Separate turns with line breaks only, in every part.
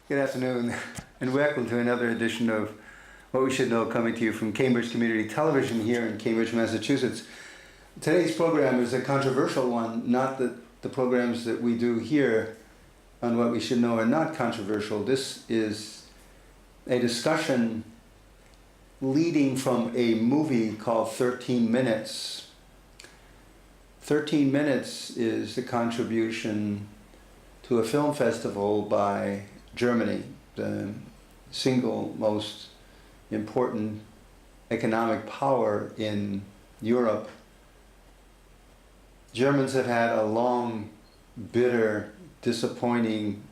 Good afternoon, and welcome to another edition of What We Should Know, coming to you from Cambridge Community Television here in Cambridge, Massachusetts. Today's program is a controversial one. Not that the programs that we do here on What We Should Know are not controversial. This is a discussion leading from a movie called 13 Minutes. 13 Minutes is the contribution to a film festival by Germany, the single most important economic power in Europe. Germans have had a long, bitter, disappointing,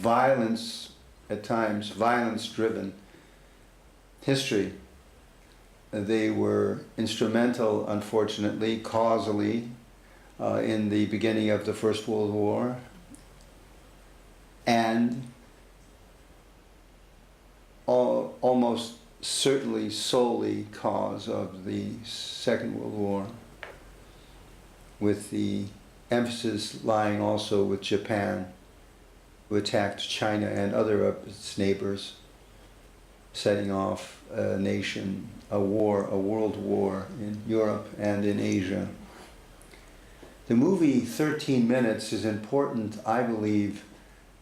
at times violence-driven history. They were instrumental, unfortunately, causally, in the beginning of the First World War, and almost certainly solely cause of the Second World War, with the emphasis lying also with Japan, who attacked China and other of its neighbors, setting off a world war in Europe and in Asia. The movie 13 Minutes is important, I believe,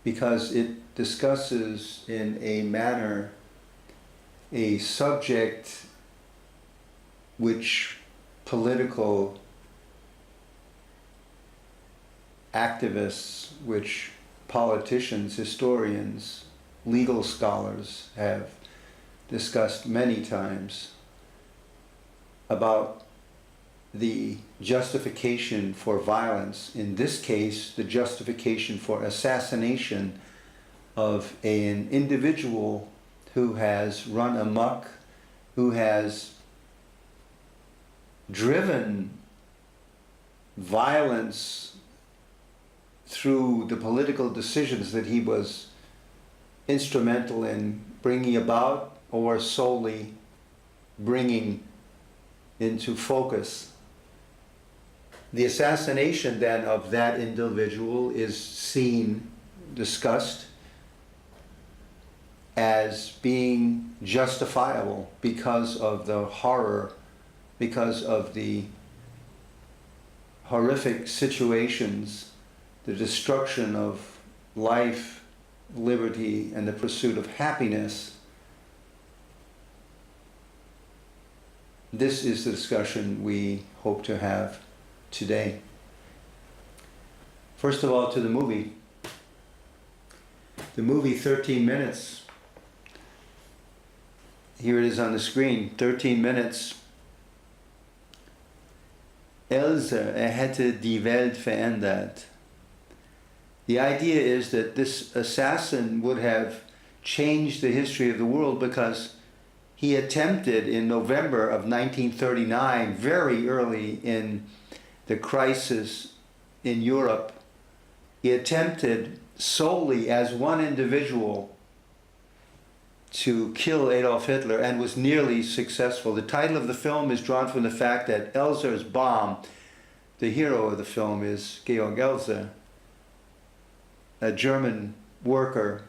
because it discusses in a manner a subject which political activists, which politicians, historians, legal scholars have discussed many times, about the justification for violence, in this case, the justification for assassination of an individual who has run amok, who has driven violence through the political decisions that he was instrumental in bringing about, or solely bringing into focus. The assassination then of that individual is seen, discussed, as being justifiable because of the horror, because of the horrific situations, the destruction of life, liberty, and the pursuit of happiness. This is the discussion we hope to have today. First of all, to the movie. The movie 13 Minutes. Here it is on the screen, 13 Minutes. Elser, hätte die Welt verändert. The idea is that this assassin would have changed the history of the world because he attempted in November of 1939, very early in the crisis in Europe, he attempted solely as one individual to kill Adolf Hitler, and was nearly successful. The title of the film is drawn from the fact that Elser's bomb, the hero of the film is Georg Elser, a German worker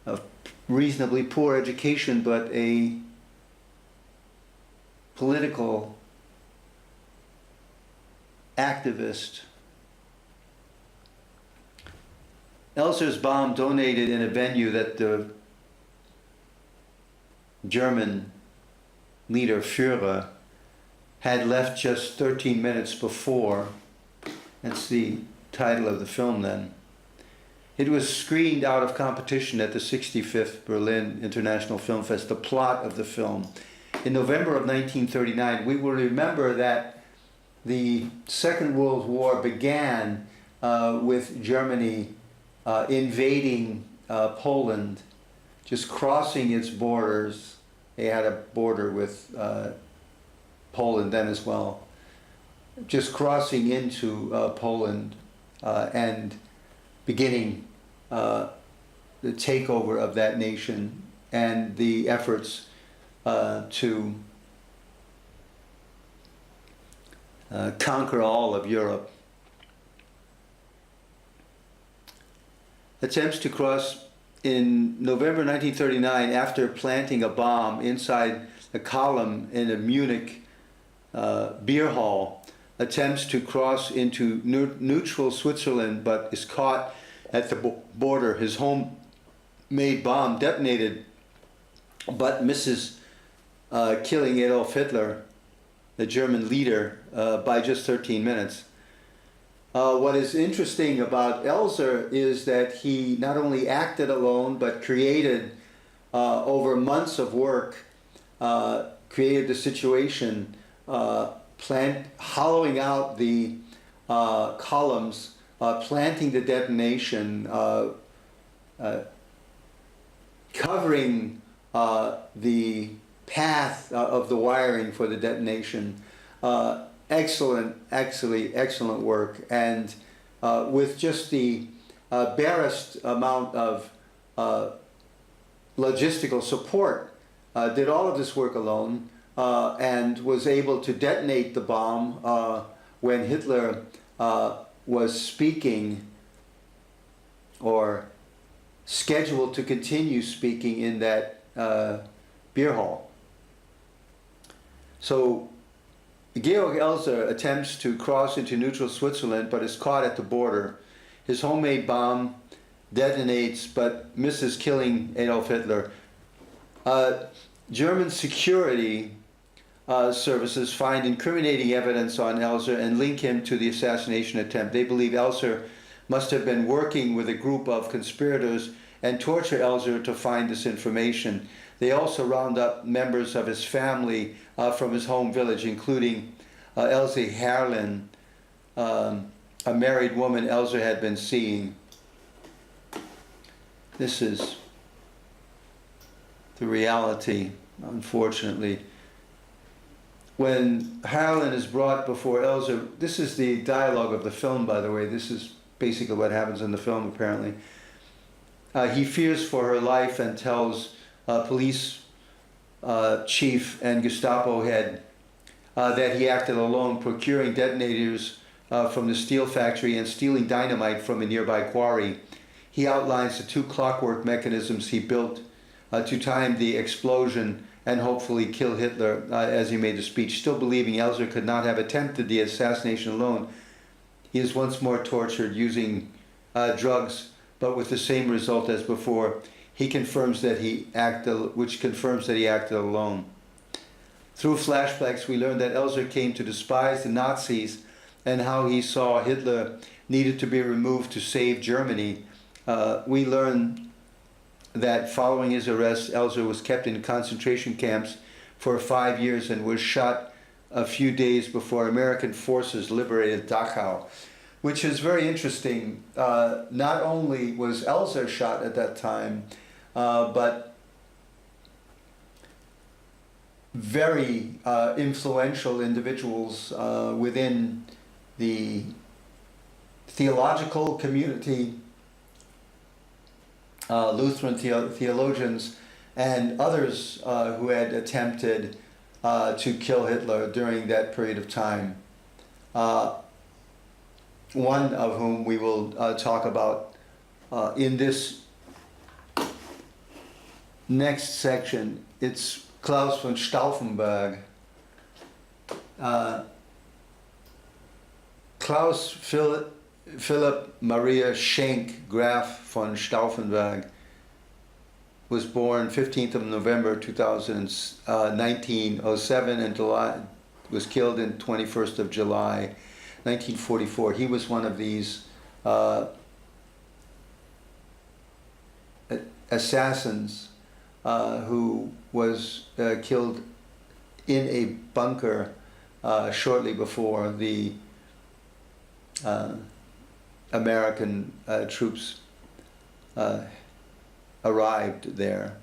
of reasonably poor education, but a political activist. Elser's bomb detonated in a venue that the German leader Führer had left just 13 minutes before. That's the title of the film then. It was screened out of competition at the 65th Berlin International Film Fest, the plot of the film. In November of 1939, we will remember that the Second World War began with Germany invading Poland, just crossing its borders. They had a border with Poland then as well. Just crossing into Poland and beginning the takeover of that nation and the efforts to conquer all of Europe. attempts to cross in November 1939 after planting a bomb inside a column in a Munich beer hall, attempts to cross into neutral Switzerland but is caught at the border. His homemade bomb detonated but misses killing Adolf Hitler, the German leader, by just 13 minutes. What is interesting about Elser is that he not only acted alone but created, over months of work, created the situation, hollowing out the columns, planting the detonation, covering the path of the wiring for the detonation. Excellent work, and with just the barest amount of logistical support, did all of this work alone, and was able to detonate the bomb when Hitler was speaking or scheduled to continue speaking in that beer hall. So Georg Elser attempts to cross into neutral Switzerland but is caught at the border. His homemade bomb detonates but misses killing Adolf Hitler. German security services find incriminating evidence on Elser and link him to the assassination attempt. They believe Elser must have been working with a group of conspirators and torture Elser to find this information. They also round up members of his family from his home village, including Elsie Herrlin, a married woman Elser had been seeing. This is the reality, unfortunately. When Herrlin is brought before Elser, this is the dialogue of the film, by the way. This is basically what happens in the film, apparently. He fears for her life and tells police chief and Gestapo head that he acted alone, procuring detonators from the steel factory and stealing dynamite from a nearby quarry. He outlines the two clockwork mechanisms he built to time the explosion and hopefully kill Hitler as he made the speech. Still believing Elser could not have attempted the assassination alone, he is once more tortured using drugs, but with the same result as before. He confirms that he acted, which confirms that he acted alone. Through flashbacks, we learn that Elser came to despise the Nazis and how he saw Hitler needed to be removed to save Germany. We learn that following his arrest, Elser was kept in concentration camps for 5 years and was shot a few days before American forces liberated Dachau, which is very interesting. Not only was Elser shot at that time, but very influential individuals within the theological community, Lutheran theologians, and others who had attempted to kill Hitler during that period of time. One of whom we will talk about in this next section. It's Klaus von Stauffenberg. Klaus Philipp Maria Schenk, Graf von Stauffenberg, was born 15th of November 1907 and was killed in 21st of July 1944. He was one of these assassins who was killed in a bunker shortly before the American troops arrived there.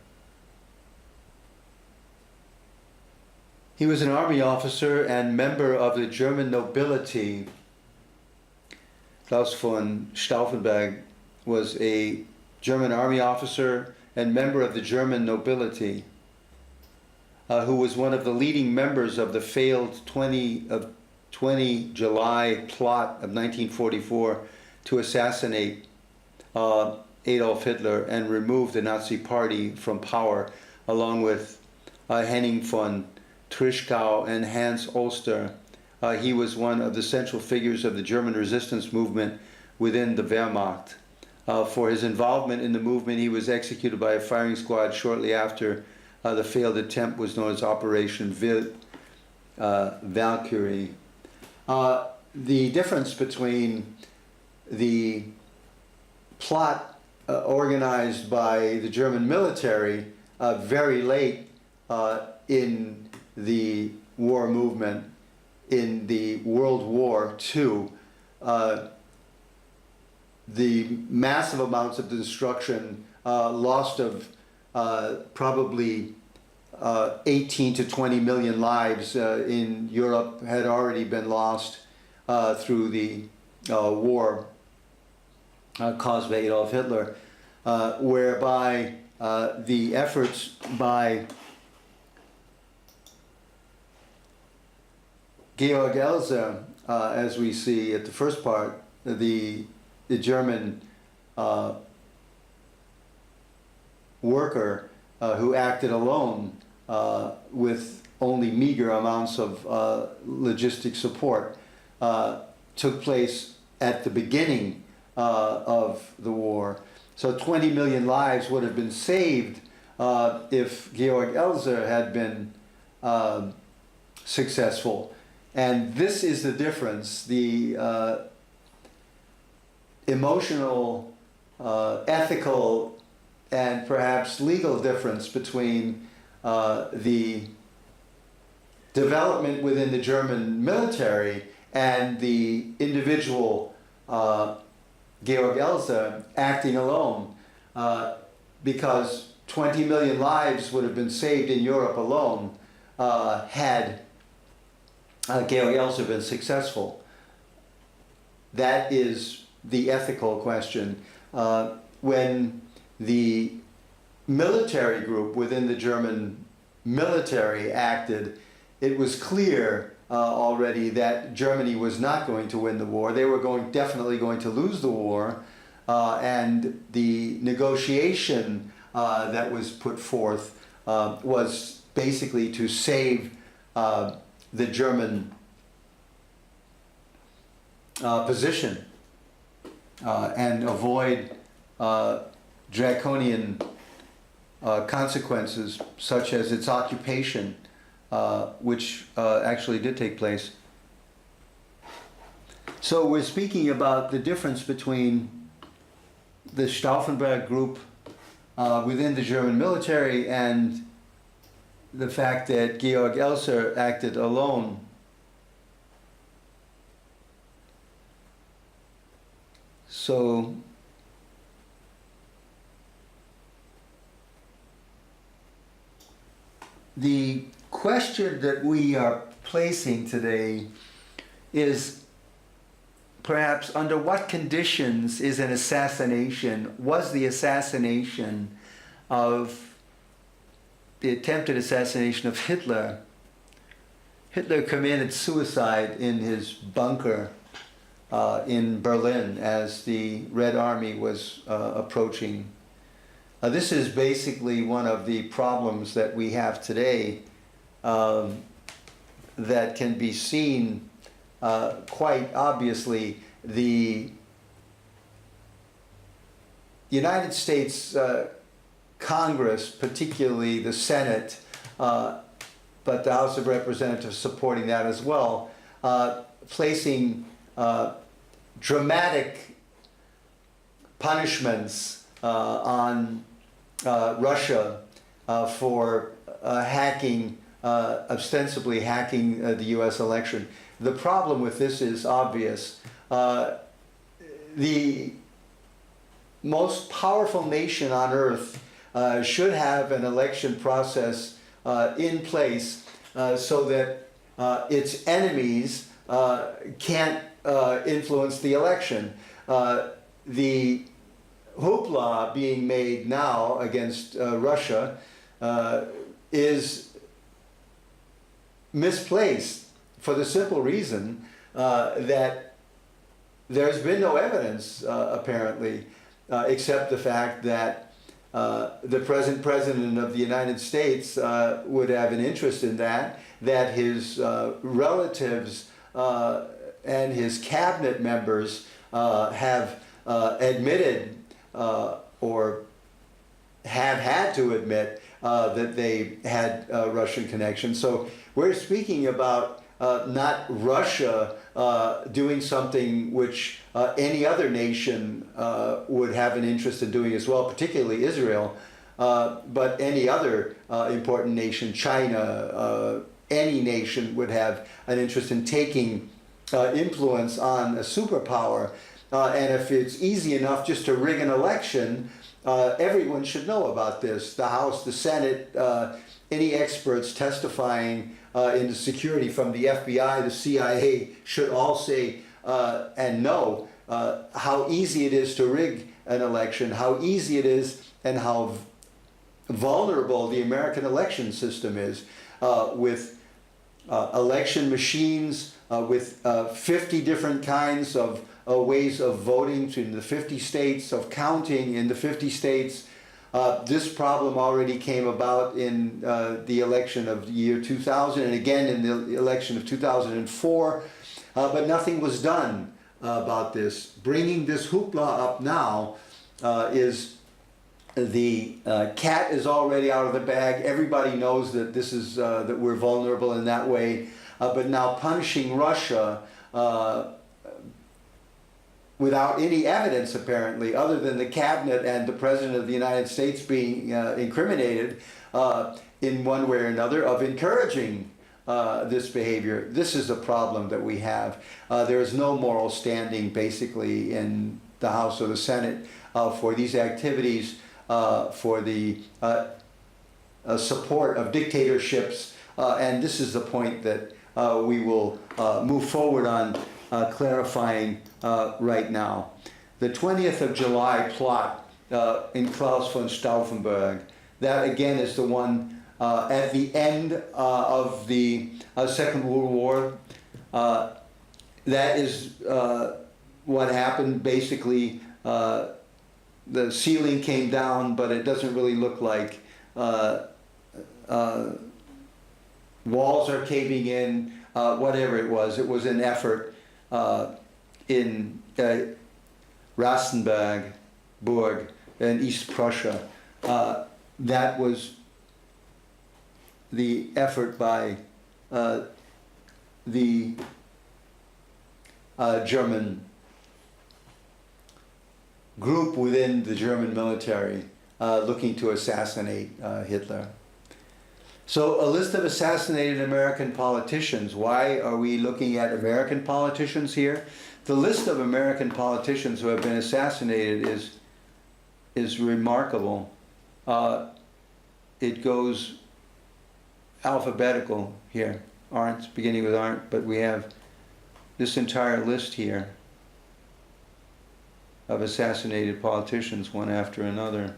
He was an army officer and member of the German nobility. Klaus von Stauffenberg was a German army officer and member of the German nobility, who was one of the leading members of the failed 20 July plot of 1944 to assassinate Adolf Hitler and removed the Nazi Party from power, along with Henning von Trischkau and Hans Oster. He was one of the central figures of the German resistance movement within the Wehrmacht. For his involvement in the movement, he was executed by a firing squad shortly after the failed attempt was known as Operation Valkyrie. The difference between the plot organized by the German military very late in the war movement, in the World War II, the massive amounts of destruction, loss of probably 18 to 20 million lives in Europe had already been lost through the war caused by Adolf Hitler, whereby the efforts by Georg Elser, as we see at the first part, the German worker who acted alone with only meager amounts of logistic support, took place at the beginning of the war. So 20 million lives would have been saved if Georg Elser had been successful. And this is the difference, the emotional, ethical, and perhaps legal difference between the development within the German military and the individual Georg Elser acting alone, because 20 million lives would have been saved in Europe alone had Georg Elser been successful. That is the ethical question. When the military group within the German military acted, it was clear already that Germany was not going to win the war. They were definitely going to lose the war, and the negotiation that was put forth was basically to save the German position and avoid draconian consequences such as its occupation, which actually did take place. So we're speaking about the difference between the Stauffenberg group within the German military and the fact that Georg Elser acted alone. So the question that we are placing today is perhaps under what conditions is an assassination, was the assassination of the attempted assassination of Hitler. Hitler committed suicide in his bunker in Berlin as the Red Army was approaching. This is basically one of the problems that we have today that can be seen quite obviously. The United States Congress, particularly the Senate, but the House of Representatives supporting that as well, placing dramatic punishments on Russia for hacking, ostensibly hacking the US election. The problem with this is obvious. The most powerful nation on earth should have an election process in place so that its enemies can't influence the election. The hoopla being made now against Russia is misplaced for the simple reason that there's been no evidence, apparently, except the fact that the present president of the United States would have an interest in that his relatives and his cabinet members have admitted or have had to admit that they had Russian connections. So we're speaking about not Russia doing something which any other nation would have an interest in doing as well, particularly Israel, but any other important nation, China, any nation would have an interest in taking influence on a superpower. And if it's easy enough just to rig an election, everyone should know about this. The House, the Senate, any experts testifying into security from the FBI, the CIA should all say and know how easy it is to rig an election, how easy it is and how vulnerable the American election system is with election machines, with 50 different kinds of ways of voting in the 50 states, of counting in the 50 states. This problem already came about in the election of the year 2000 and again in the election of 2004, but nothing was done about this. Bringing this hoopla up now is the cat is already out of the bag. Everybody knows that this is that we're vulnerable in that way, but now punishing Russia without any evidence apparently, other than the cabinet and the president of the United States being incriminated in one way or another of encouraging this behavior. This is a problem that we have. There is no moral standing basically in the House or the Senate for these activities, for the support of dictatorships, and this is the point that we will move forward on clarifying right now. The 20th of July plot in Klaus von Stauffenberg, that again is the one at the end of the Second World War. That is what happened. Basically, the ceiling came down, but it doesn't really look like walls are caving in, whatever it was. It was an effort in Rastenburg, in East Prussia. That was the effort by the German group within the German military looking to assassinate Hitler. So a list of assassinated American politicians. Why are we looking at American politicians here? The list of American politicians who have been assassinated is remarkable. It goes alphabetical here. Aren't, beginning with aren't, but we have this entire list here of assassinated politicians, one after another.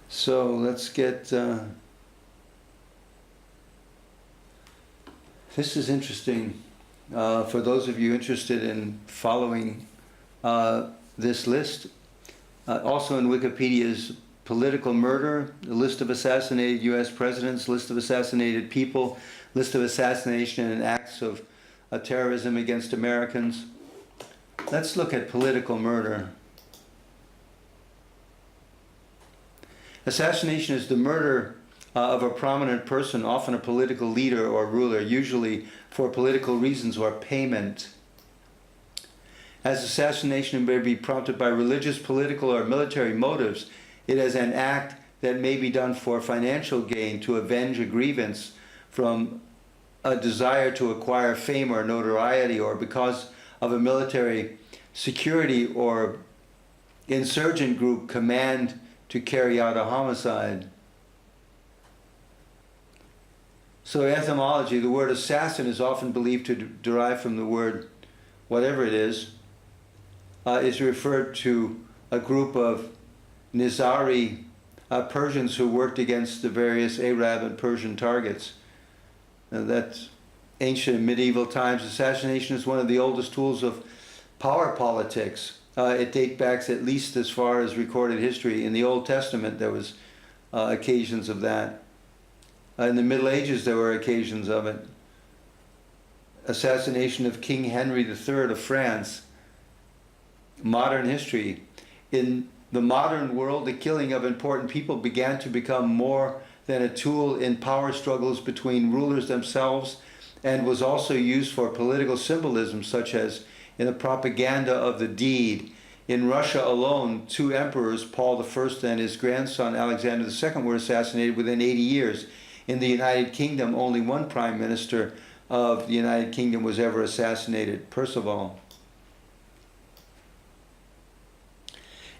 So let's get, this is interesting for those of you interested in following this list. Also in Wikipedia's political murder, the list of assassinated US presidents, list of assassinated people, list of assassination and acts of terrorism against Americans. Let's look at political murder. Assassination is the murder of a prominent person, often a political leader or ruler, usually for political reasons or payment. As assassination may be prompted by religious, political, or military motives, it is an act that may be done for financial gain, to avenge a grievance, from a desire to acquire fame or notoriety, or because of a military security or insurgent group command to carry out a homicide. So etymology, the word assassin is often believed to derive from the word, whatever it is referred to a group of Nizari Persians who worked against the various Arab and Persian targets. That's ancient and medieval times. Assassination is one of the oldest tools of power politics. It dates back at least as far as recorded history. In the Old Testament, there was occasions of that. In the Middle Ages, there were occasions of it. Assassination of King Henry III of France. Modern history. In the modern world, the killing of important people began to become more than a tool in power struggles between rulers themselves, and was also used for political symbolism, such as in the propaganda of the deed. In Russia alone, 2 emperors, Paul I and his grandson Alexander II, were assassinated within 80 years. In the United Kingdom, only 1 prime minister of the United Kingdom was ever assassinated, Percival.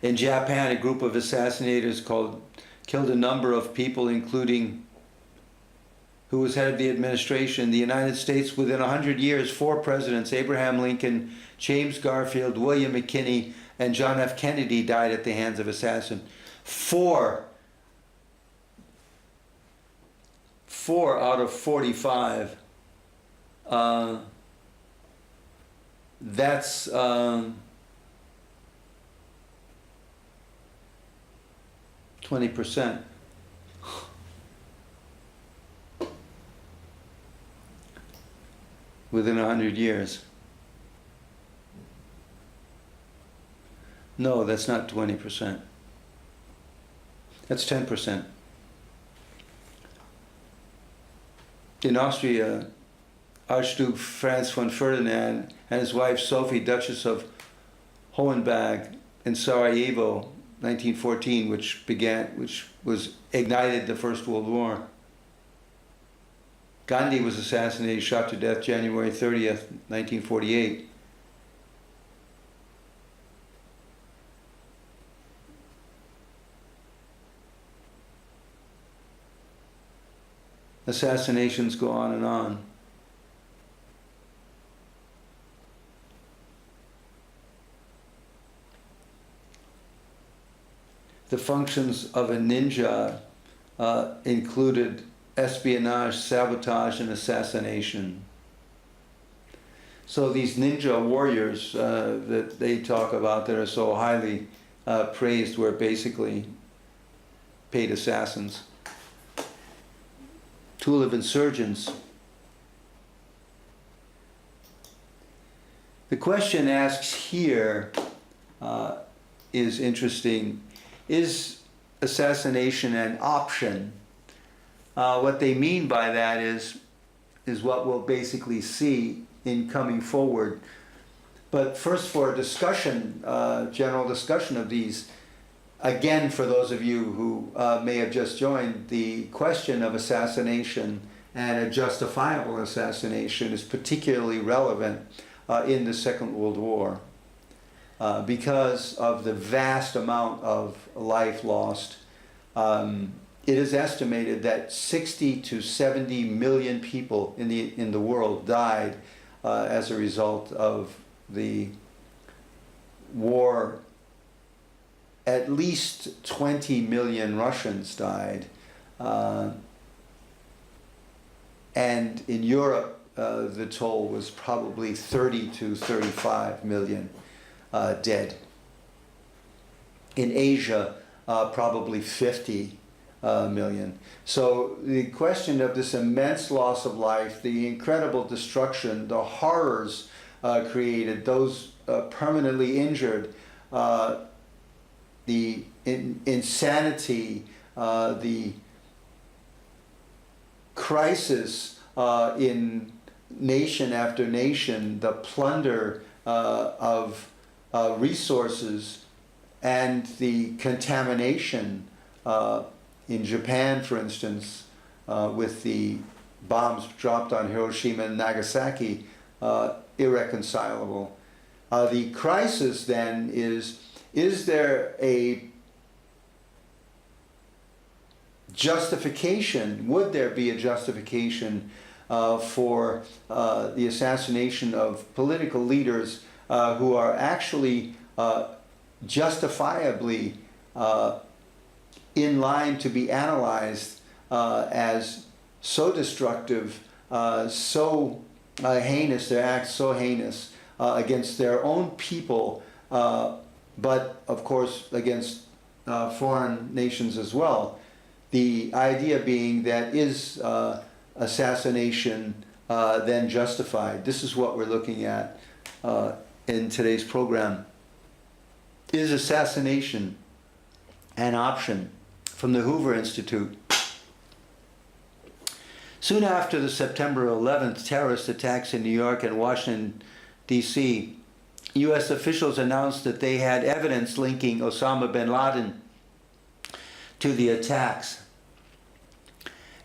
In Japan, a group of assassinators killed a number of people, including who was head of the administration. In the United States, within 100 years, 4 presidents, Abraham Lincoln, James Garfield, William McKinley, and John F. Kennedy, died at the hands of assassins. 4 out of 45. That's 20%. Within 100 years. No, that's not 20%. That's 10%. In Austria, Archduke Franz von Ferdinand and his wife Sophie, Duchess of Hohenberg, in Sarajevo, 1914, which ignited the First World War. Gandhi was assassinated, shot to death January 30th, 1948. Assassinations go on and on. The functions of a ninja included espionage, sabotage, and assassination. So these ninja warriors that they talk about that are so highly praised were basically paid assassins. Tool of insurgents. The question asked here is interesting. Is assassination an option? What they mean by that is what we'll basically see in coming forward. But first, for a discussion, general discussion of these, again, for those of you who may have just joined, the question of assassination and a justifiable assassination is particularly relevant in the Second World War because of the vast amount of life lost. It is estimated that 60 to 70 million people in the world died as a result of the war. At least 20 million Russians died. And in Europe, the toll was probably 30 to 35 million dead. In Asia, probably 50 million. So the question of this immense loss of life, the incredible destruction, the horrors created, those permanently injured, the insanity, the crisis in nation after nation, the plunder of resources, and the contamination in Japan, for instance, with the bombs dropped on Hiroshima and Nagasaki, irreconcilable. The crisis then is there a justification, would there be a justification for the assassination of political leaders who are actually justifiably in line to be analyzed as so destructive, so heinous, their acts so heinous against their own people, but of course against foreign nations as well. The idea being that is assassination then justified? This is what we're looking at in today's program. Is assassination an option? From the Hoover Institute. Soon after the September 11th terrorist attacks in New York and Washington, D.C., U.S. officials announced that they had evidence linking Osama bin Laden to the attacks.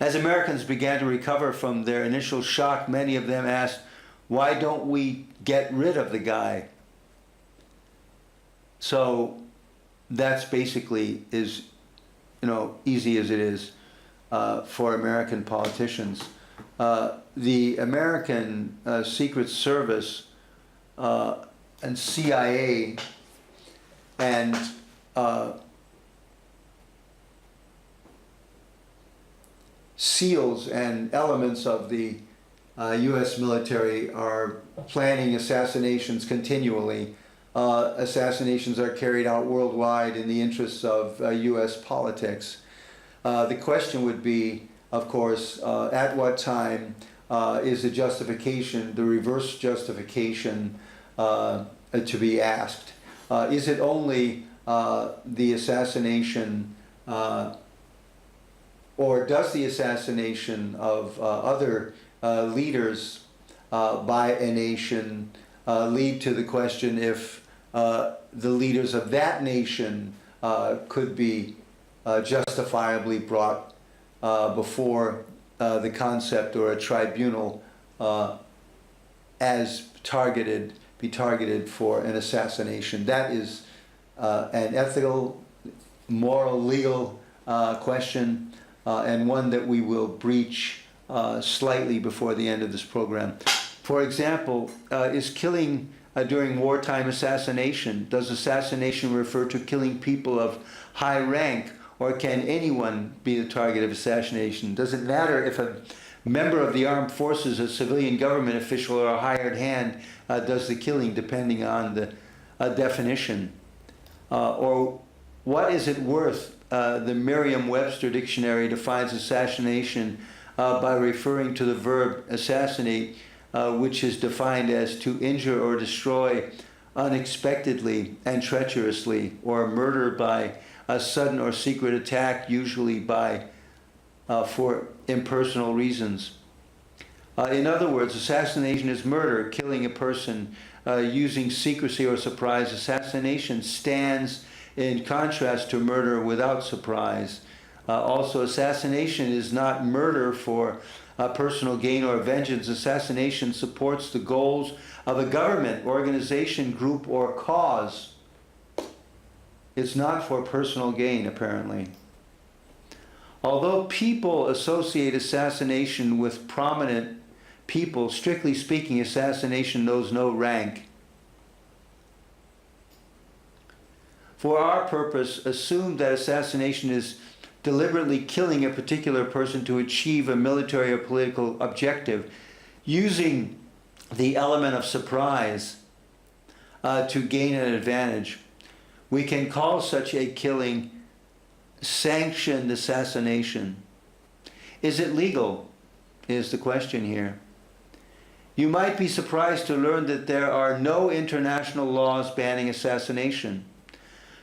As Americans began to recover from their initial shock, many of them asked, why don't we get rid of the guy? So that's basically is, easy as it is for American politicians. The American Secret Service and CIA and SEALs and elements of the U.S. military are planning assassinations continually. Assassinations are carried out worldwide in the interests of U.S. politics. The question would be, of course, at what time is the justification, the reverse justification, to be asked? Is it only the assassination, or does the assassination of other leaders by a nation lead to the question if the leaders of that nation could be justifiably brought before the concept or a tribunal as be targeted for an assassination? That is an ethical, moral, legal question, and one that we will breach slightly before the end of this program. For example, is killing during wartime assassination, does assassination refer to killing people of high rank, or can anyone be the target of assassination? Does it matter if a member of the armed forces, a civilian government official, or a hired hand does the killing, depending on the definition? Or what is it worth? The Merriam-Webster dictionary defines assassination by referring to the verb assassinate, which is defined as to injure or destroy unexpectedly and treacherously, or murder by a sudden or secret attack, usually for impersonal reasons. In other words, assassination is murder, killing a person using secrecy or surprise. Assassination stands in contrast to murder without surprise. Also, assassination is not murder for personal gain or vengeance. Assassination supports the goals of a government, organization, group, or cause. It's not for personal gain, apparently. Although people associate assassination with prominent people, strictly speaking, assassination knows no rank. For our purpose, assume that assassination is deliberately killing a particular person to achieve a military or political objective, using the element of surprise to gain an advantage. We can call such a killing sanctioned assassination. Is it legal? Is the question here. You might be surprised to learn that there are no international laws banning assassination.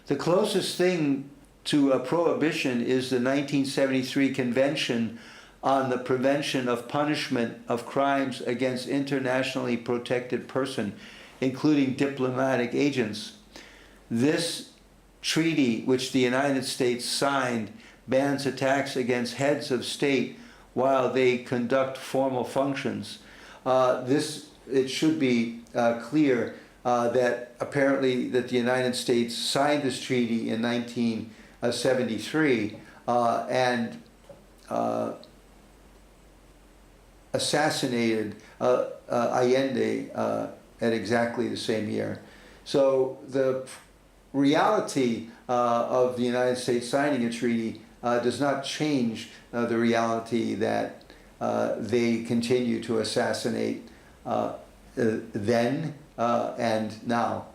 The closest thing to a prohibition is the 1973 Convention on the Prevention of Punishment of Crimes Against Internationally Protected Person, including diplomatic agents. This treaty, which the United States signed, bans attacks against heads of state while they conduct formal functions. It should be clear that apparently that the United States signed this treaty in 1973 and assassinated Allende at exactly the same year. So the reality of the United States signing a treaty does not change the reality that they continue to assassinate then and now.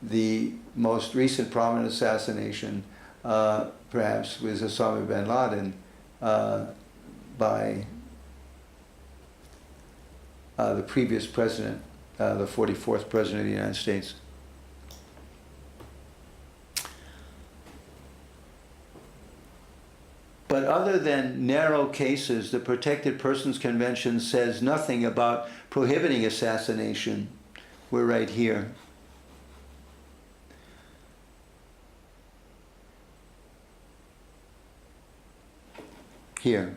The most recent prominent assassination perhaps was Osama bin Laden by the previous president, the 44th president of the United States. But other than narrow cases, the Protected Persons Convention says nothing about prohibiting assassination. We're right here. Here.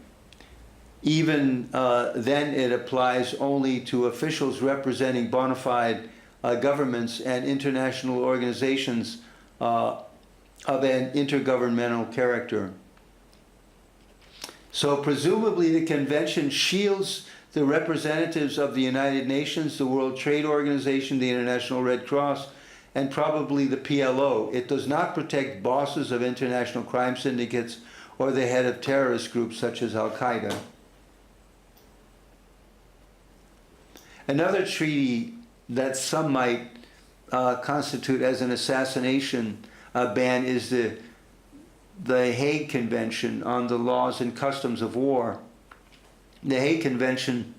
Even then it applies only to officials representing bona fide governments and international organizations of an intergovernmental character. So presumably the convention shields the representatives of the United Nations, the World Trade Organization, the International Red Cross, and probably the PLO. It does not protect bosses of international crime syndicates or the head of terrorist groups such as Al-Qaeda. Another treaty that some might constitute as an assassination ban is the Hague Convention on the Laws and Customs of War. The Hague Convention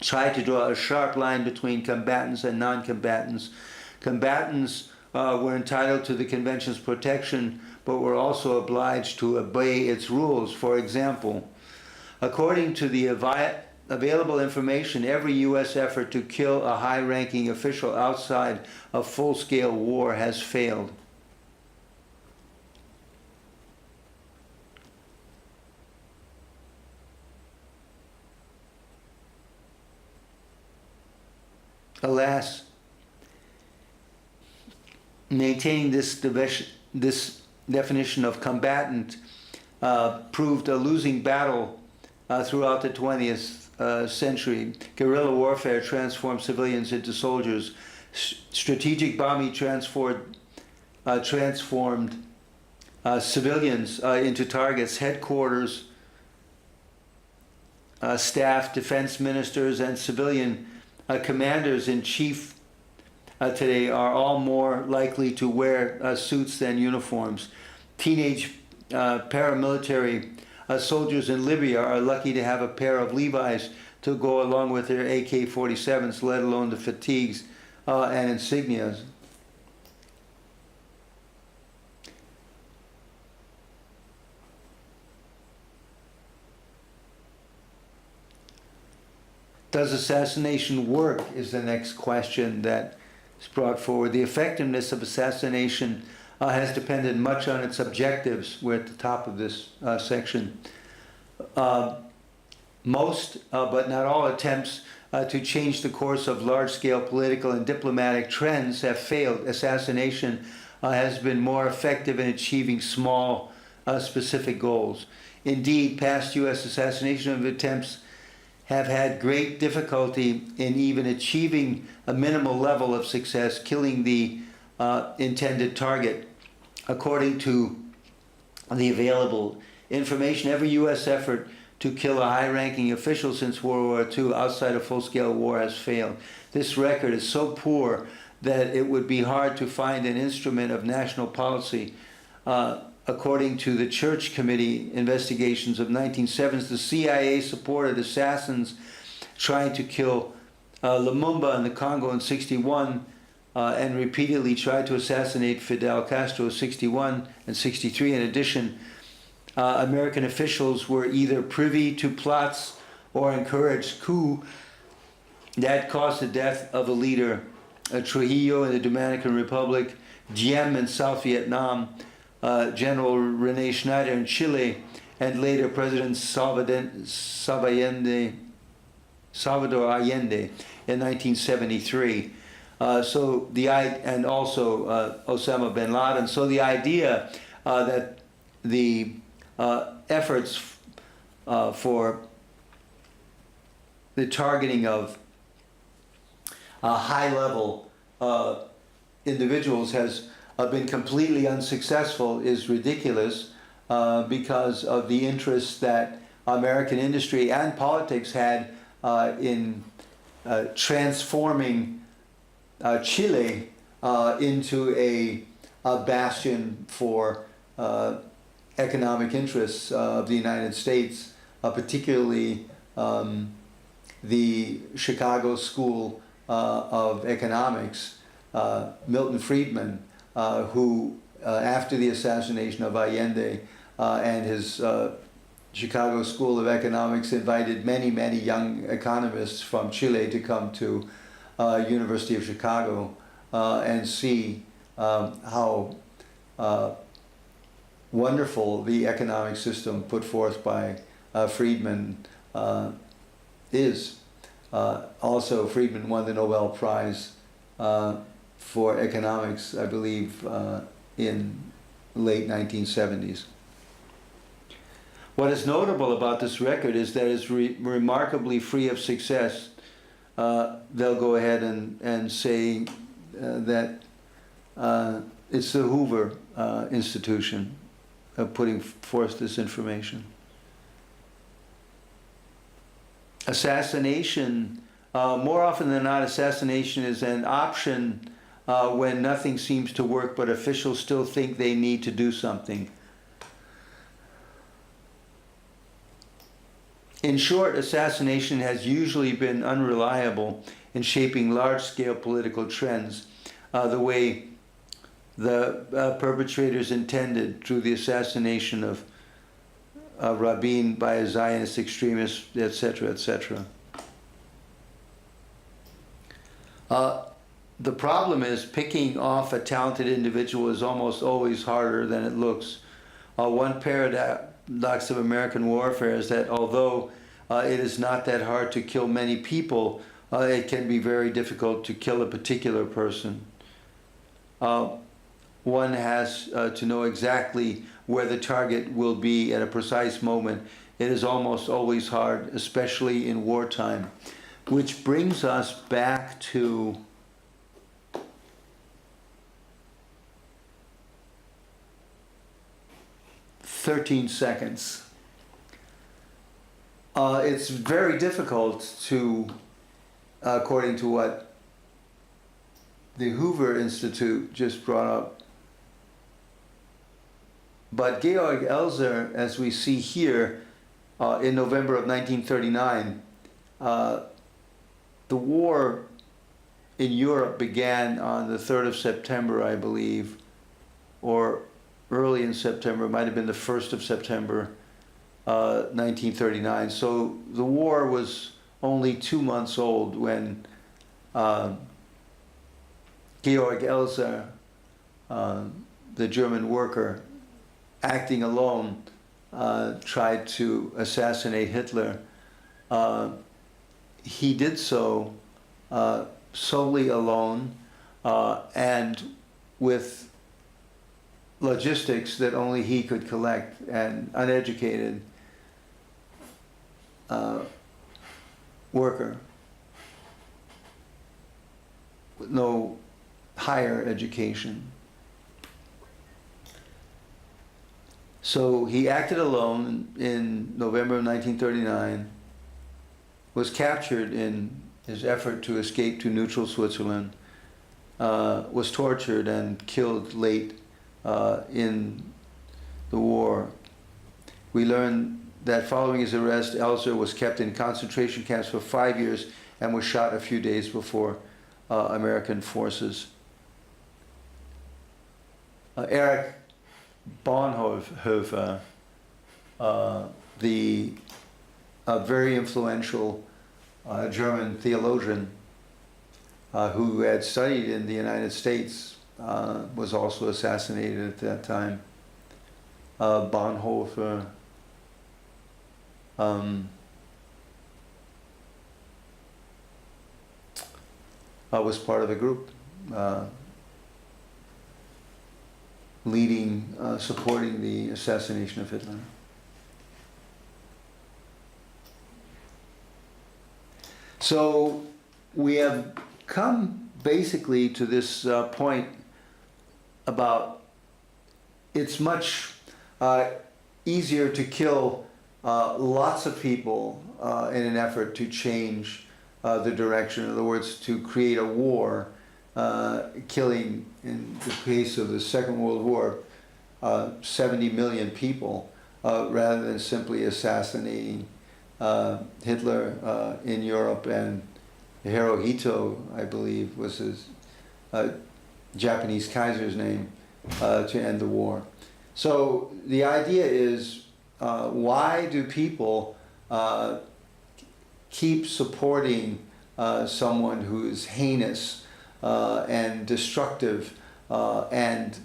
tried to draw a sharp line between combatants and non-combatants. Combatants were entitled to the convention's protection, but were also obliged to obey its rules. For example, according to the available information, every U.S. effort to kill a high-ranking official outside of full-scale war has failed. Alas, maintaining this definition of combatant proved a losing battle throughout the 20th century. Guerrilla warfare transformed civilians into soldiers. Strategic bombing transformed civilians into targets. Headquarters, staff, defense ministers, and civilian commanders-in-chief today are all more likely to wear suits than uniforms. Teenage paramilitary soldiers in Libya are lucky to have a pair of Levi's to go along with their AK-47s, let alone the fatigues and insignias. Does assassination work is the next question that is brought forward. The effectiveness of assassination has depended much on its objectives. We're at the top of this section. Most, but not all, attempts to change the course of large-scale political and diplomatic trends have failed. Assassination has been more effective in achieving small, specific goals. Indeed, past U.S. assassination attempts have had great difficulty in even achieving a minimal level of success, killing the intended target. According to the available information, every U.S. effort to kill a high-ranking official since World War II outside of full-scale war has failed. This record is so poor that it would be hard to find an instrument of national policy. According to the Church Committee investigations of 1970s, the CIA supported assassins trying to kill Lumumba in the Congo in '61 and repeatedly tried to assassinate Fidel Castro in '61 and '63. In addition, American officials were either privy to plots or encouraged coups that caused the death of a leader, Trujillo in the Dominican Republic, Diem in South Vietnam, General Rene Schneider in Chile, and later President Salvador Allende in 1973. And also Osama bin Laden. So the idea that the efforts for the targeting of high-level individuals has been completely unsuccessful is ridiculous because of the interest that American industry and politics had in transforming Chile into a bastion for economic interests of the United States, particularly the Chicago School of Economics, Milton Friedman, who after the assassination of Allende and his Chicago School of Economics invited many young economists from Chile to come to University of Chicago and see how wonderful the economic system put forth by Friedman is. Also, Friedman won the Nobel Prize for economics, I believe, in late 1970s. What is notable about this record is that it's remarkably free of success. They'll go ahead and say that it's the Hoover institution putting forth this information. Assassination, more often than not, assassination is an option when nothing seems to work, but officials still think they need to do something. In short, assassination has usually been unreliable in shaping large-scale political trends, the way the perpetrators intended through the assassination of Rabin by a Zionist extremist, etc., etc. The problem is picking off a talented individual is almost always harder than it looks. One paradox of American warfare is that although it is not that hard to kill many people, it can be very difficult to kill a particular person. One has to know exactly where the target will be at a precise moment. It is almost always hard, especially in wartime. Which brings us back to "13 seconds." It's very difficult to, according to what the Hoover Institute just brought up. But Georg Elser, as we see here, in November of 1939, the war in Europe began on the 3rd of September, I believe, or early in September. It might have been the 1st of September, 1939. So the war was only 2 months old when Georg Elser, the German worker, acting alone, tried to assassinate Hitler. He did so solely alone and with logistics that only he could collect, and uneducated worker with no higher education. So he acted alone in November of 1939, was captured in his effort to escape to neutral Switzerland, was tortured and killed late in the war. We learn that following his arrest, Elser was kept in concentration camps for 5 years and was shot a few days before American forces. Erich Bonhoeffer, the very influential German theologian who had studied in the United States, was also assassinated at that time. Bonhoeffer, was part of a group supporting the assassination of Hitler. So we have come basically to this point about it's much easier to kill lots of people in an effort to change the direction. In other words, to create a war, killing, in the case of the Second World War, 70 million people, rather than simply assassinating Hitler in Europe, and Hirohito, I believe, was his Japanese Kaiser's name, to end the war. So the idea is, why do people keep supporting someone who is heinous and destructive and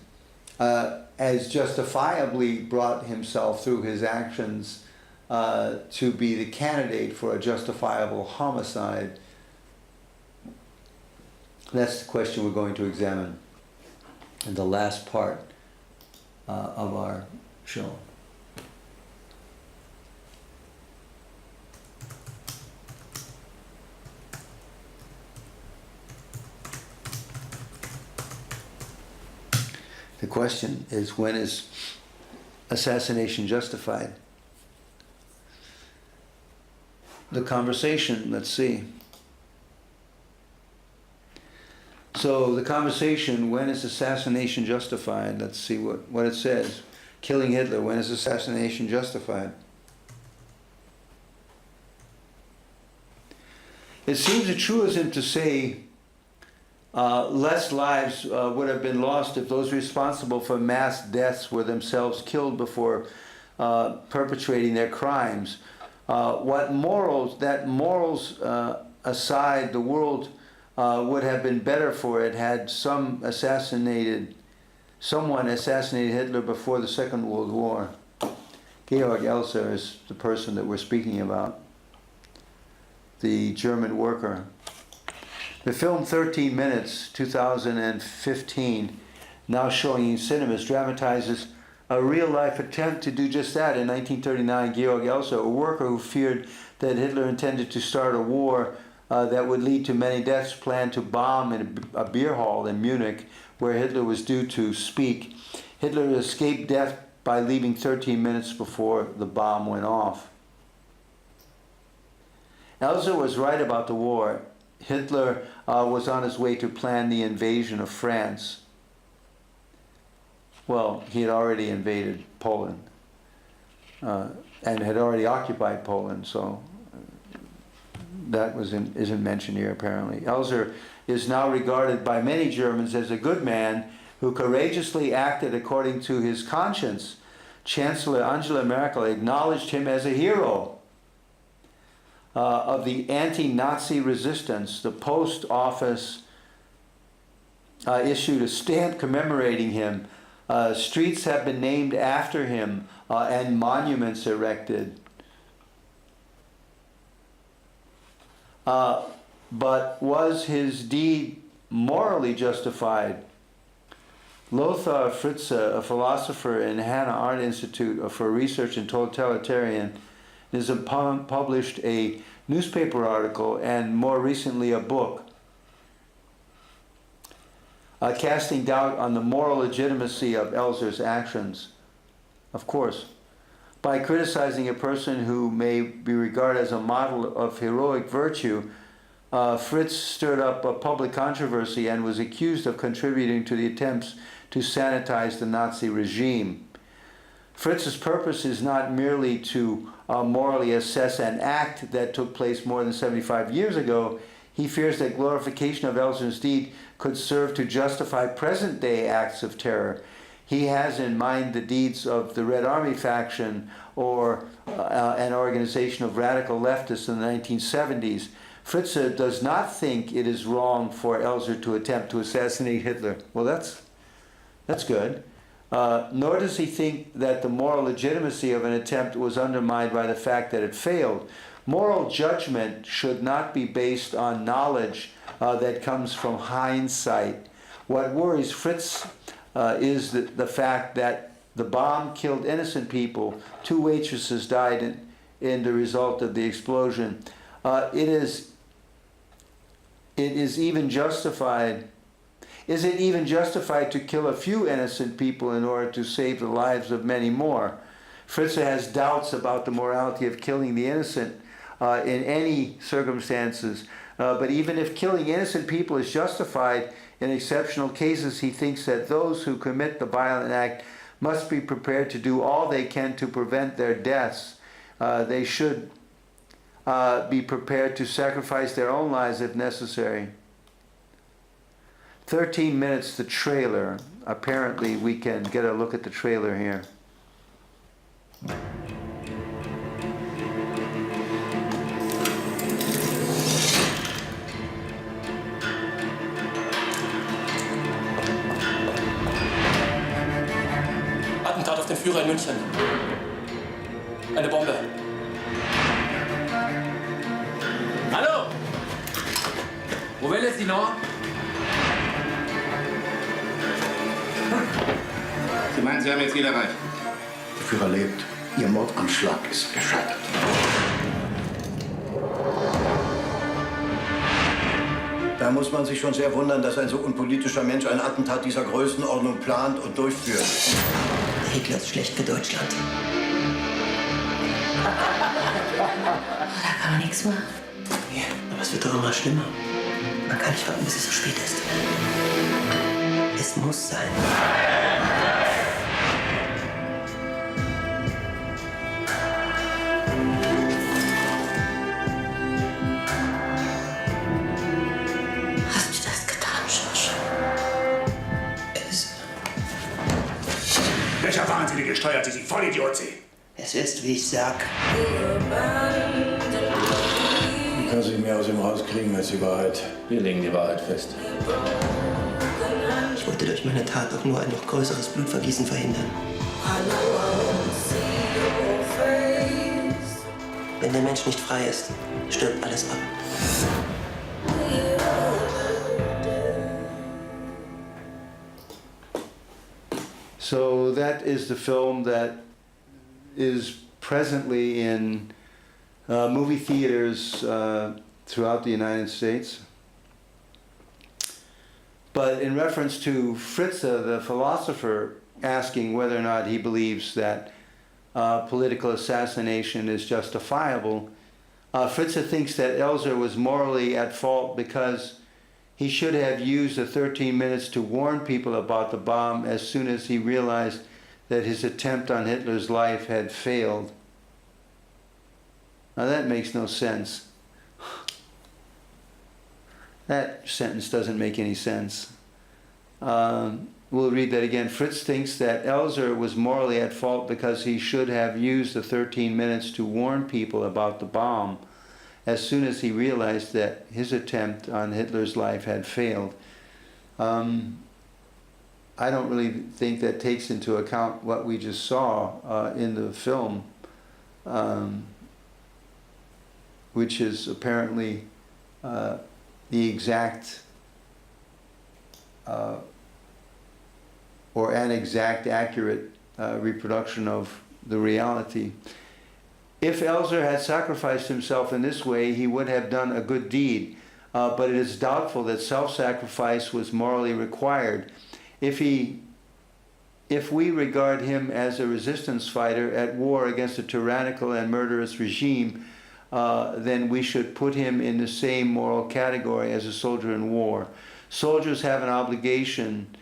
has justifiably brought himself through his actions to be the candidate for a justifiable homicide? That's the question we're going to examine in the last part of our show. The question is, when is assassination justified? The conversation, let's see. So the conversation, when is assassination justified? Let's see what it says. Killing Hitler, when is assassination justified? It seems a truism to say less lives would have been lost if those responsible for mass deaths were themselves killed before perpetrating their crimes. Morals aside, the world would have been better for it had someone assassinated Hitler before the Second World War. Georg Elser is the person that we're speaking about, the German worker. The film 13 Minutes, 2015, now showing in cinemas, dramatizes a real-life attempt to do just that. In 1939, Georg Elser, a worker who feared that Hitler intended to start a war that would lead to many deaths, planned to bomb in a beer hall in Munich where Hitler was due to speak. Hitler escaped death by leaving 13 minutes before the bomb went off. Elser was right about the war. Hitler was on his way to plan the invasion of France. Well, he had already invaded Poland and had already occupied Poland, so that isn't mentioned here apparently. Elser is now regarded by many Germans as a good man who courageously acted according to his conscience. Chancellor Angela Merkel acknowledged him as a hero of the anti-Nazi resistance. The post office issued a stamp commemorating him. Streets have been named after him and monuments erected. But was his deed morally justified? Lothar Fritze, a philosopher in Hannah Arendt Institute for Research in Totalitarianism, published a newspaper article and more recently a book casting doubt on the moral legitimacy of Elser's actions. Of course, by criticizing a person who may be regarded as a model of heroic virtue, Fritz stirred up a public controversy and was accused of contributing to the attempts to sanitize the Nazi regime. Fritz's purpose is not merely to morally assess an act that took place more than 75 years ago. He fears that glorification of Elser's deed could serve to justify present-day acts of terror. He has in mind the deeds of the Red Army faction or an organization of radical leftists in the 1970s. Fritze does not think it is wrong for Elser to attempt to assassinate Hitler. Well, that's good. Nor does he think that the moral legitimacy of an attempt was undermined by the fact that it failed. Moral judgment should not be based on knowledge that comes from hindsight. What worries Fritz is the fact that the bomb killed innocent people. 2 waitresses died in the result of the explosion. It is even justified. Is it even justified to kill a few innocent people in order to save the lives of many more? Fritz has doubts about the morality of killing the innocent in any circumstances. But even if killing innocent people is justified in exceptional cases, he thinks that those who commit the violent act must be prepared to do all they can to prevent their deaths. They should be prepared to sacrifice their own lives if necessary. 13 minutes, the trailer. Apparently we can get a look at the trailer here.
Attentat auf den Führer in München. Eine Bombe. Hallo? Wo will es die noch?
Sie meinen, Sie haben jetzt Ziel erreicht?
Der Führer lebt. Ihr Mordanschlag ist gescheitert. Da muss man sich schon sehr wundern, dass ein so unpolitischer Mensch ein Attentat dieser Größenordnung plant und durchführt.
Hitler ist schlecht für Deutschland. Da kann man nichts machen. Ja, aber es wird doch immer schlimmer. Man kann nicht warten, bis es so spät ist. Es muss sein. Hast du das getan, Georg?
Welcher Wahnsinnige steuert Sie, Vollidiot, Sie?
Es ist, wie ich sag.
Wie können Sie mehr aus ihm rauskriegen als die Wahrheit?
Wir legen die Wahrheit fest.
Ich wollte durch meine Tat doch nur ein noch größeres Blutvergießen verhindern. Wenn der Mensch nicht frei ist, stirbt alles ab.
So that is the film that is presently in movie theaters throughout the United States. But in reference to Fritz, the philosopher, asking whether or not he believes that political assassination is justifiable, Fritz thinks that Elser was morally at fault because he should have used the 13 minutes to warn people about the bomb as soon as he realized that his attempt on Hitler's life had failed. Now that makes no sense. That sentence doesn't make any sense. We'll read that again. Fritz thinks that Elser was morally at fault because he should have used the 13 minutes to warn people about the bomb as soon as he realized that his attempt on Hitler's life had failed. I don't really think that takes into account what we just saw in the film, which is apparently the exact or an exact accurate reproduction of the reality. If Elser had sacrificed himself in this way, he would have done a good deed, but it is doubtful that self-sacrifice was morally required. If we regard him as a resistance fighter at war against a tyrannical and murderous regime, then we should put him in the same moral category as a soldier in war. Soldiers have an obligation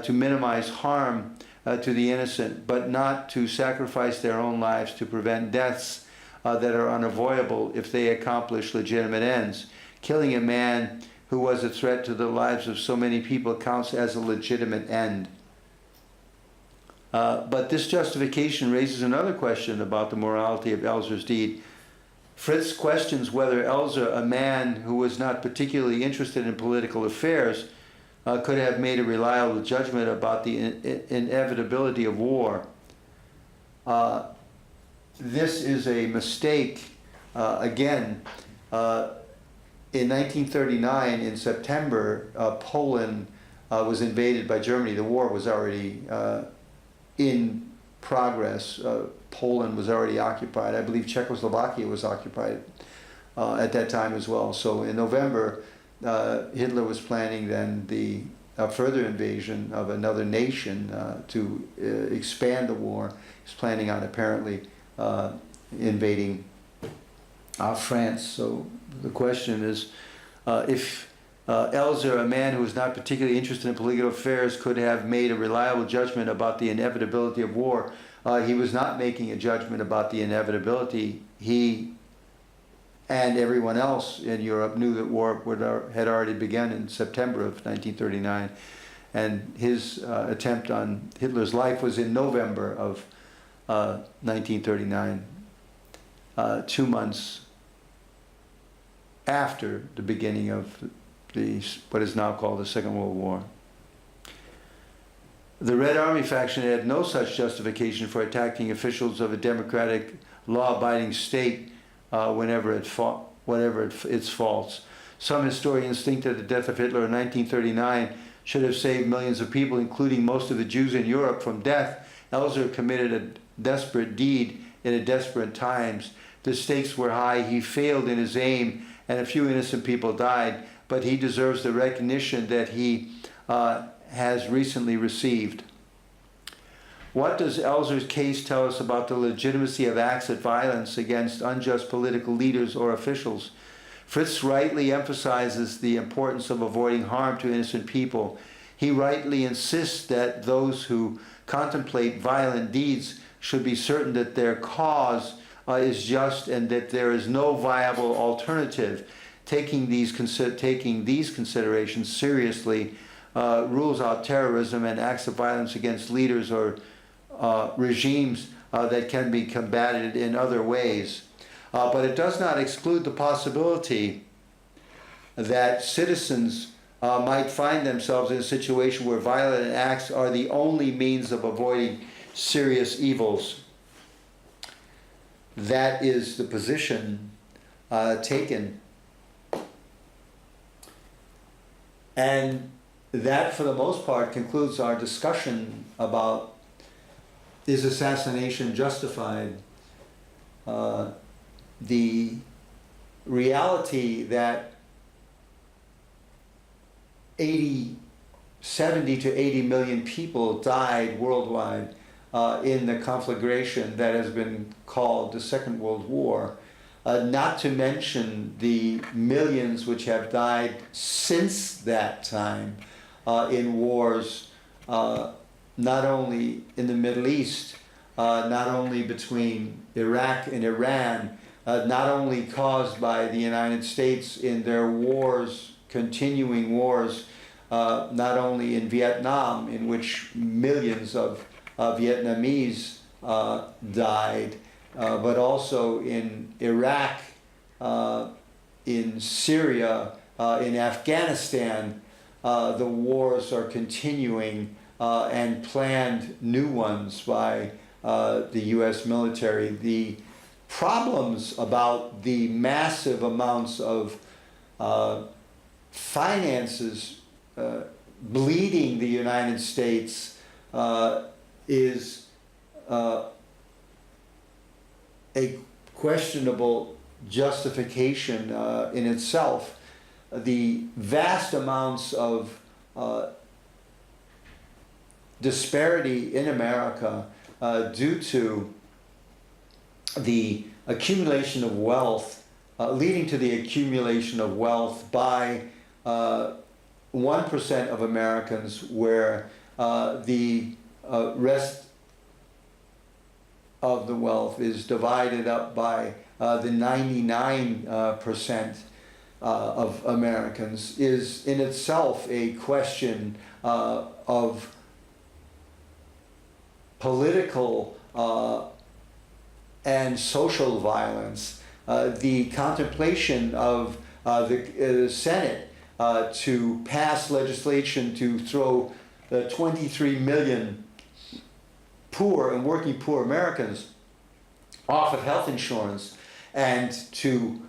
to minimize harm to the innocent, but not to sacrifice their own lives to prevent deaths that are unavoidable if they accomplish legitimate ends. Killing a man who was a threat to the lives of so many people counts as a legitimate end. But this justification raises another question about the morality of Elser's deed. Fritz questions whether Elser, a man who was not particularly interested in political affairs, could have made a reliable judgment about the inevitability of war. This is a mistake. Again, in 1939, in September, Poland was invaded by Germany. The war was already in progress. Poland was already occupied. I believe Czechoslovakia was occupied at that time as well. So in November, Hitler was planning then the further invasion of another nation to expand the war. He was planning on apparently invading France. So the question is, if Elser, a man who was not particularly interested in political affairs, could have made a reliable judgment about the inevitability of war, he was not making a judgment about the inevitability. He and everyone else in Europe knew that war had already begun in September of 1939, and his attempt on Hitler's life was in November of 1939, 2 months after the beginning of what is now called the Second World War. The Red Army faction had no such justification for attacking officials of a democratic, law-abiding state whatever its faults. Some historians think that the death of Hitler in 1939 should have saved millions of people, including most of the Jews in Europe, from death. Elser committed a desperate deed in desperate times. The stakes were high, he failed in his aim, and a few innocent people died, but he deserves the recognition that he has recently received. What does Elser's case tell us about the legitimacy of acts of violence against unjust political leaders or officials? Fritz rightly emphasizes the importance of avoiding harm to innocent people. He rightly insists that those who contemplate violent deeds should be certain that their cause is just and that there is no viable alternative. Taking these considerations seriously rules out terrorism and acts of violence against leaders or regimes that can be combated in other ways. But it does not exclude the possibility that citizens might find themselves in a situation where violent acts are the only means of avoiding serious evils. That is the position taken. And that, for the most part, concludes our discussion about, is assassination justified? The reality that 70 to 80 million people died worldwide in the conflagration that has been called the Second World War, not to mention the millions which have died since that time in wars, not only in the Middle East, not only between Iraq and Iran, not only caused by the United States in their wars, continuing wars, not only in Vietnam, in which millions of Vietnamese died, but also in Iraq, in Syria, in Afghanistan. The wars are continuing and planned new ones by the US military. The problems about the massive amounts of finances bleeding the United States is a questionable justification in itself. The vast amounts of disparity in America due to the accumulation of wealth, leading to the accumulation of wealth by 1% of Americans, where the rest of the wealth is divided up by the 99% of Americans, is in itself a question of political and social violence. The contemplation of the Senate to pass legislation to throw the 23 million poor and working poor Americans off of health insurance and to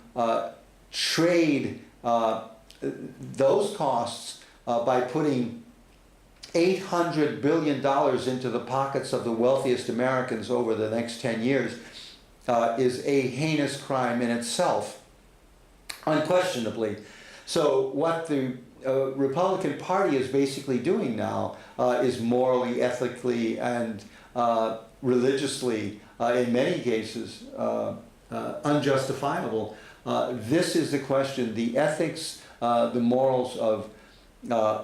trade those costs by putting $800 billion into the pockets of the wealthiest Americans over the next 10 years is a heinous crime in itself, unquestionably. So what the Republican Party is basically doing now is morally, ethically, and religiously, in many cases, unjustifiable. This is the question, the ethics, the morals of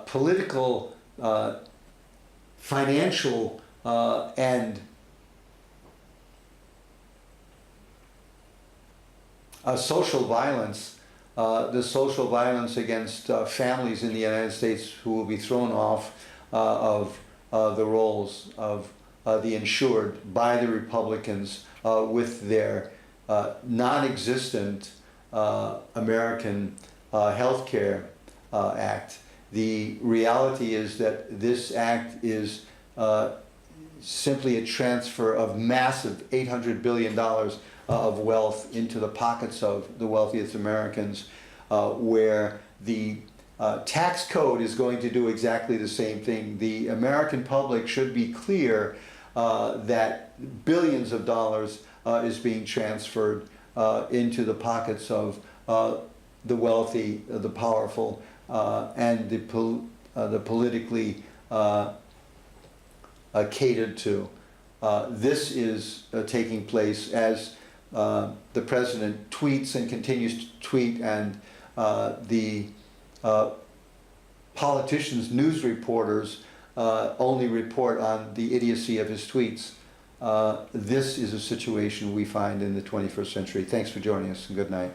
political, financial, and social violence, the social violence against families in the United States who will be thrown off of the rolls of the insured by the Republicans with their non-existent American Health Care Act. The reality is that this act is simply a transfer of massive $800 billion of wealth into the pockets of the wealthiest Americans, where the tax code is going to do exactly the same thing. The American public should be clear that billions of dollars is being transferred into the pockets of the wealthy, the powerful, and the politically catered to. This is taking place as the president tweets and continues to tweet, and the politicians, news reporters, only report on the idiocy of his tweets. This is a situation we find in the 21st century. Thanks for joining us, and good night.